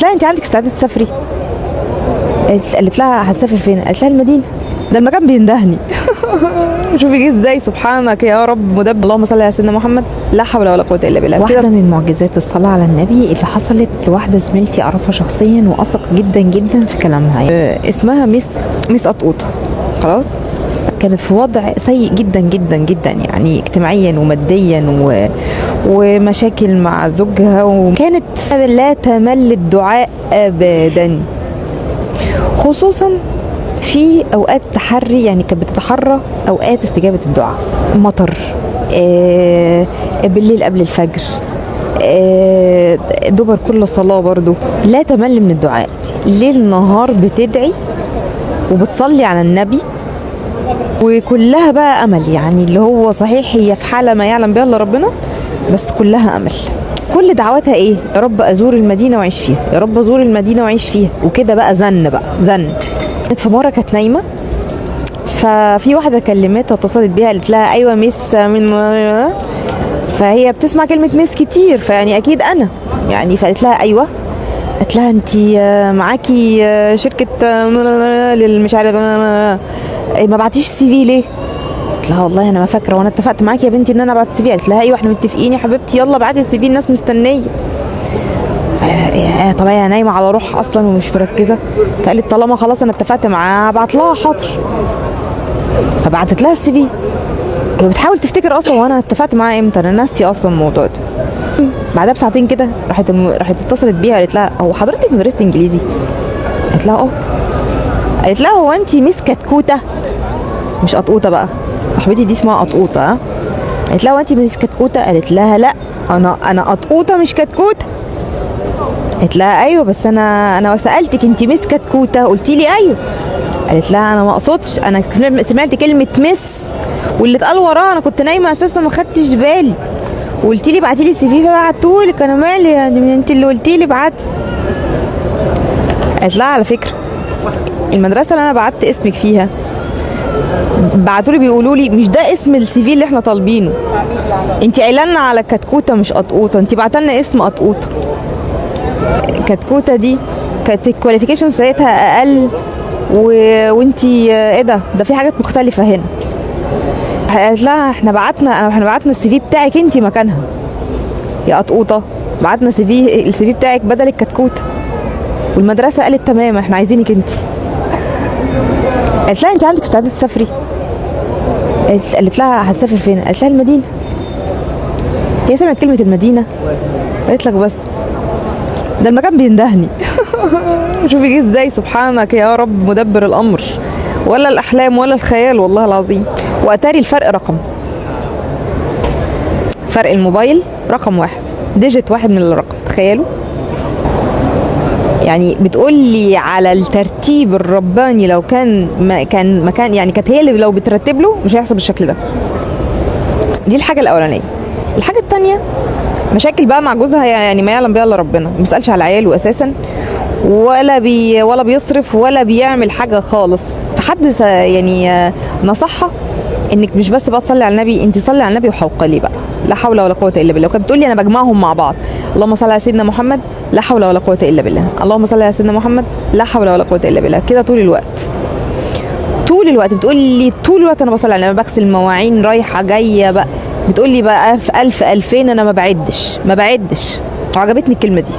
قالت لها انت عندك استعداد تسافري؟ قالت لها هتسافر فين؟ قالت لها المدينه، ده المكان بيندهني. شوفي جه ازاي، سبحانك يا رب مدبر. اللهم صل على سيدنا محمد، لا حول ولا قوه الا بالله. واحده من معجزات الصلاه على النبي اللي حصلت لواحده زميلتي اعرفها شخصيا واثق جدا جدا في كلامها. اسمها ميس قطوطه. خلاص، كانت في وضع سيء جدا جدا جدا، يعني اجتماعيا وماديا ومشاكل مع زوجها، وكانت لا تمل الدعاء ابدا، خصوصا في اوقات تحري، يعني كانت بتتحرى اوقات استجابه الدعاء. مطر، بالليل قبل الفجر، دبر كل صلاه، برضو لا تمل من الدعاء، ليل نهار بتدعي وبتصلي على النبي، وكلها بقى امل، يعني اللي هو صحيح هي في حاله ما يعلم بها الا ربنا، بس كلها امل. كل دعواتها ايه؟ يا رب ازور المدينه واعيش فيها، يا رب ازور المدينه واعيش فيها، وكده بقى زن. في مره كانت نايمه، ففي واحده كلمتها، اتصلت بيها، قالت لها ايوه ميس من، فهي بتسمع كلمه ميس كتير، فيعني اكيد انا يعني، فقالت لها ايوه. قالت لها انت معاكي شركه مش عارف ما بعتيش السي في ليه؟ قلت لها والله انا ما فاكره، وانا اتفقت معاكي يا بنتي ان انا ابعت السي في؟ قالت لها ايوه احنا متفقين يا حبيبتي، يلا بعتي السي في، الناس مستنيه. طبعا انا نايمه على روح اصلا ومش مركزه، فقالت طالما خلاص انا اتفقت معاها هبعت لها، حاضر. فبعتت لها السي في، وبتحاول تفتكر اصلا وانا اتفقت معاها امتى، انا ناسيه اصلا الموضوع ده. بعدها بساعتين كده راحت اتصلت بيها، قالت لها هو حضرتك مدرسه انجليزي؟ قالت لها اه. قالت لها هو انت ميس كتكوته؟ مش قطقوطه بقى، صاحبتي دي اسمها قطقوطه. ها، قالت لها هو انت ميس كتكوته؟ قالت لها لا، انا قطقوطه مش كتكوته. قالت لها ايوه بس انا سالتك انت ميس كتكوته قلتي لي ايوه. قالت لها انا ما اقصدش، انا سمعت كلمه مس واللي اتقال وراها، انا كنت نايمه اساسا ما خدتش بالي، وقلتي لي ابعتي لي السي في فبعتهولك، انا مالي يعني، انت اللي قلتي لي ابعتي. قالت لها على فكره المدرسه اللي انا بعت اسمك فيها بعتوا لي بيقولوا لي مش ده اسم السي في اللي احنا طالبينه، انت قايله لنا على كتكوته مش قطقوطه، انت بعت لنا اسم قطقوطه. كتكوته دي كانت الكواليفيكيشن ساعتها اقل، وانت ايه ده في حاجات مختلفه هنا. قالت لها احنا بعتنا السي في بتاعك انت مكانها يا قطقوطه، بعتنا السي في بتاعك بدل الكتكوته، والمدرسه قالت تمام احنا عايزينك انت. قالت لها انت عندك استعداد تسافري؟ قالت لها هتسافر فين؟ قالت لها المدينه. هي سمعت كلمه المدينه، قالت لك بس ده المكان بيندهني. شوفي جه ازاي، سبحانك يا رب مدبر الامر، ولا الاحلام ولا الخيال والله العظيم. واتاري الفرق فرق الموبايل رقم واحد، ديجيت واحد من الرقم، تخيلوا. يعني بتقول لي على الترتيب الرباني، لو كان مكان يعني كانت هي اللي لو بترتب له مش هيحصل بالشكل ده. دي الحاجه الاولانيه. الحاجه الثانيه مشاكل بقى مع جوزها، يعني ما يعلم بها الا ربنا، ما بيسالش على عياله اساسا، ولا بيصرف ولا بيعمل حاجه خالص. فحد يعني نصحها انك مش بس بقى تصلي على النبي، انت صلي على النبي وحوقلي بقى، لا حول ولا قوه الا بالله. وكانت بتقول لي انا بجمعهم مع بعض، اللهم صل على سيدنا محمد لا حول ولا قوه الا بالله، اللهم صل على سيدنا محمد لا حول ولا قوه الا بالله، كده طول الوقت بتقول لي طول الوقت انا بصلي على النبي، بغسل المواعين رايحه جايه بقى، بتقول لي بقى في 1000 2000 انا ما بعدش. وعجبتني الكلمه دي.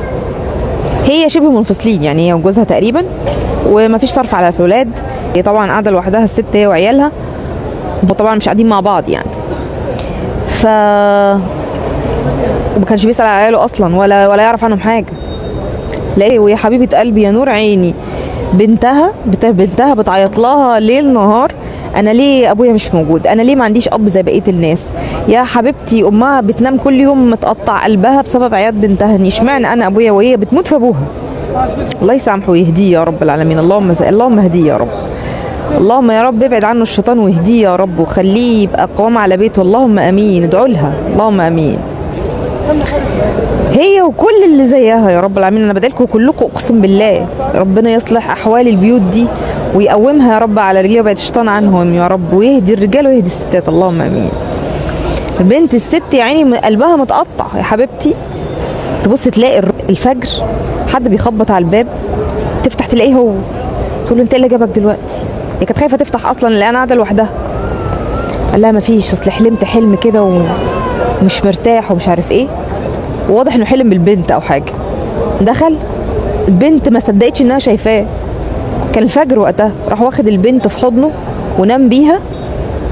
هي شبه منفصلين، يعني هي وجوزها تقريبا، ومفيش صرف على الولاد، هي طبعا قاعده لوحدها الست هي وعيالها، وطبعا مش قاعدين مع بعض يعني. وما كانش بيسأل على عياله اصلا ولا يعرف عنهم حاجه. لا، ويا حبيبه قلبي يا نور عيني، بنتها بتعيط لها ليل نهار، انا ليه ابويا مش موجود، انا ليه ما عنديش اب زي بقيه الناس. يا حبيبتي امها بتنام كل يوم متقطع قلبها بسبب عياط بنتها، اشمعنى انا ابويا وهي بتموت في ابوها. الله يسامحه ويهديه يا رب العالمين، اللهم اهديه يا رب، اللهم يا رب ابعد عنه الشيطان واهديه يا رب، وخليه يبقى قوام على بيته، اللهم امين. ادعوا لها اللهم امين، هي وكل اللي زيها يا رب العالمين. انا بدعيلكم كلكم اقسم بالله ربنا يصلح احوال البيوت دي ويقومها يا رب على رجليها ويبعد الشيطان عنهم يا رب، ويهدي الرجال ويهدي الستات، اللهم امين. البنت الست يعني قلبها متقطع يا حبيبتي، تبص تلاقي الفجر حد بيخبط على الباب، تفتح تلاقيه هو، تقول له انت ايه اللي جابك دلوقتي؟ هي كانت خايفه تفتح اصلا اللي انا قاعده لوحدها. قال لها مفيش، اصل حلمت حلم كده ومش مرتاح ومش عارف ايه، وواضح انه حلم بالبنت او حاجه. دخل، البنت ما صدقتش انها شايفاه، كان الفجر وقتها، راح واخد البنت في حضنه ونام بيها.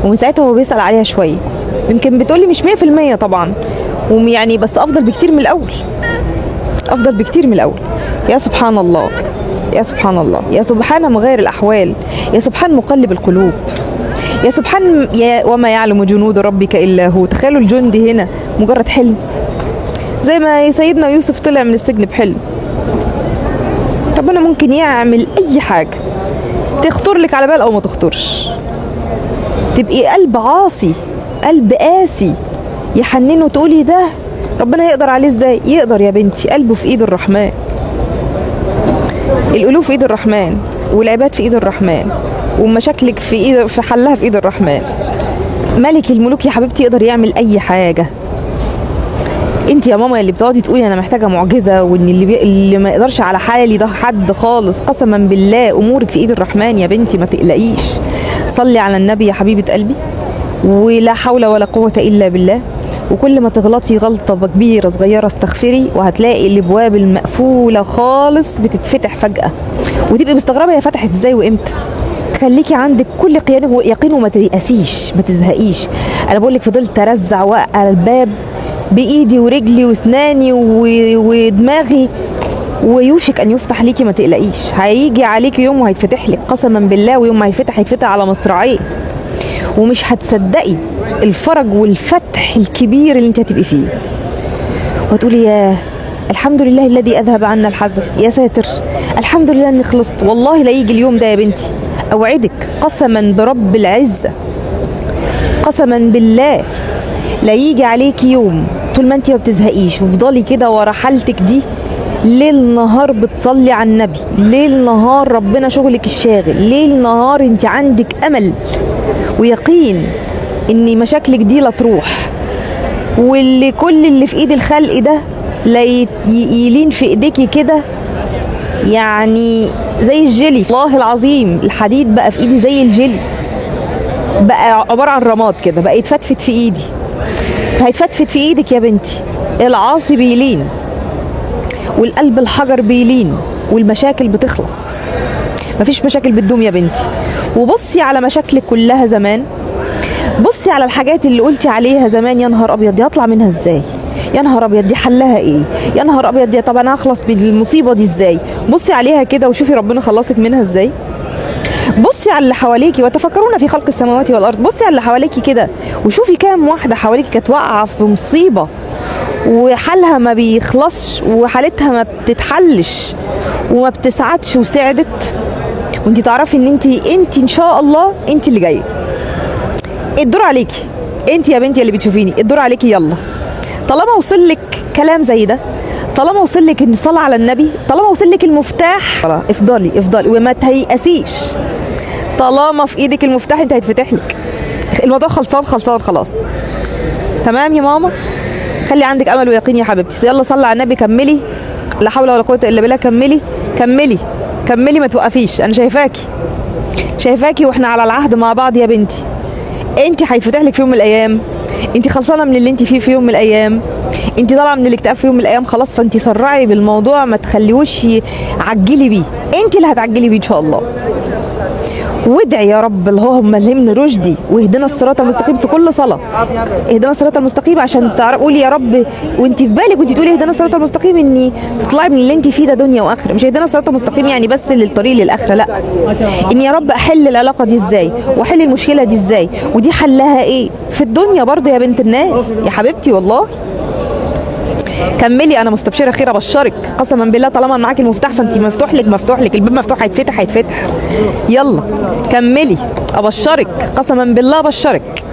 ومن ساعتها هو بيسأل عليها شويه، يمكن بتقولي مش 100% طبعا، ويعني بس افضل بكتير من الاول، افضل بكتير من الاول. يا سبحان الله، يا سبحان الله، يا سبحان مغير الاحوال، يا سبحان مقلب القلوب، يا سبحان وما يعلم جنود ربك الا هو. تخيلوا الجندي هنا مجرد حلم، زي ما سيدنا يوسف طلع من السجن بحلم. ربنا ممكن يعمل اي حاجه تخطر لك على بال او ما تخطرش، تبقي قلب عاصي، قلب قاسي يحننه، تقولي ده ربنا يقدر عليه ازاي؟ يقدر يا بنتي، قلبه في ايد الرحمن، القلوب في ايد الرحمن، والعباد في ايد الرحمن، ومشاكلك في ايد، في حلها في ايد الرحمن. ملك الملوك يا حبيبتي يقدر يعمل اي حاجه. انت يا ماما اللي بتقعدي تقولي انا محتاجه معجزه، وان اللي ما يقدرش على حالي ده حد خالص، قسما بالله امورك في ايد الرحمن يا بنتي، ما تقلقيش. صلي على النبي يا حبيبه قلبي، ولا حول ولا قوه الا بالله. وكل ما تغلطي غلطه كبيره صغيره استغفري، وهتلاقي الابواب المقفوله خالص بتتفتح فجاه، وتبقي مستغربه هي فتحت ازاي وامتى. خليكي عندك كل يقين وما تيأسيش، ما تزهقيش. انا بقول لك فضلت ارزع واقع الباب بايدي ورجلي واسناني ودماغي، ويوشك ان يفتح ليكي، ما تقلقيش. هيجي عليكي يوم وهيتفتح لك قسما بالله، ويوم ما هيتفتح على مصراعيه، ومش هتصدقي الفرج والفتح الكبير اللي انت هتبقي فيه، وتقولي يا الحمد لله الذي اذهب عنا الحزن، يا ساتر الحمد لله اني خلصت. والله لا يجي اليوم ده يا بنتي، اوعدك قسما برب العزه، قسما بالله لا يجي عليكي يوم طول ما انت ما بتزهقيش، وفضلي كده ورا حالتك دي ليل نهار بتصلي على النبي، ليل نهار ربنا شغلك الشاغل، ليل نهار انت عندك امل ويقين ان مشاكلك دي لا تروح، واللي كل اللي في ايد الخلق ده لا يلين في ايديكي كده، يعني زي الجيلي. والله العظيم الحديد بقى في ايدي زي الجيلي، بقى عباره عن رماد كده، بقى يتفتفت في ايدي. هيتفتفت في ايدك يا بنتي، العاصي بيلين، والقلب الحجر بيلين، والمشاكل بتخلص. مفيش مشاكل بتدوم يا بنتي. وبصي على مشاكلك كلها زمان، بصي على الحاجات اللي قلتي عليها زمان، يا نهار ابيض دي هطلع منها ازاي، يا نهار ابيض دي حلها ايه، يا نهار ابيض دي طب انا هخلص بالمصيبه دي ازاي. بصي عليها كده وشوفي ربنا خلصك منها ازاي. بصي على اللي حواليكي، وتفكرون في خلق السماوات والارض. بصي على اللي حواليكي كده وشوفي كام واحده حواليكي كانت واقعه في مصيبه وحالها ما بيخلصش، وحالتها ما بتتحلش وما بتسعدش، وسعدت، وانتي تعرفي ان انتي ان شاء الله انتي اللي جايه. الدور عليكي انتي يا بنتي اللي بتشوفيني، الدور عليكي. يلا طالما وصل لك كلام زي ده، طالما وصل لك ان الصلاه على النبي، طالما وصل لك المفتاح، افضلي افضلي وما تيأسيش. طالما في ايدك المفتاح انت هيتفتح لك. الموضوع خلصان خلصان خلاص. تمام يا ماما، خلي عندك امل ويقين يا حبيبتي. يلا صلي على النبي، كملي، لا حول ولا قوه الا بالله. كملي كملي كملي، ما توقفيش. انا شايفاكي واحنا على العهد مع بعض يا بنتي. انت هيتفتح لك في يوم من الايام، انت خلصانه من اللي انت فيه في يوم من الايام، انت طالعه من الاكتئاب في يوم من الايام خلاص. فانت سرعي بالموضوع، ما تخليهوش عجلي بيه، انت اللي هتعجلي بيه ان شاء الله. وادعي يا رب اللهم الهمني رشدي واهدنا الصراط المستقيم في كل صلاه. اهدنا الصراط المستقيم عشان قولي يا رب وانت في بالك وانت تقولي اهدنا الصراط المستقيم، اني تطلعي من اللي انت فيه ده دنيا واخره. مش اهدنا الصراط المستقيم يعني بس للطريق للاخره، لا، ان يا رب احل العلاقه دي ازاي، واحل المشكله دي ازاي، ودي حلها ايه في الدنيا برضه يا بنت الناس يا حبيبتي. والله كملي، انا مستبشره خير، ابشرك قسما بالله. طالما معاكي المفتاح فانت مفتوح لك الباب مفتوح، هيتفتح. يلا كملي، ابشرك قسما بالله، ابشرك.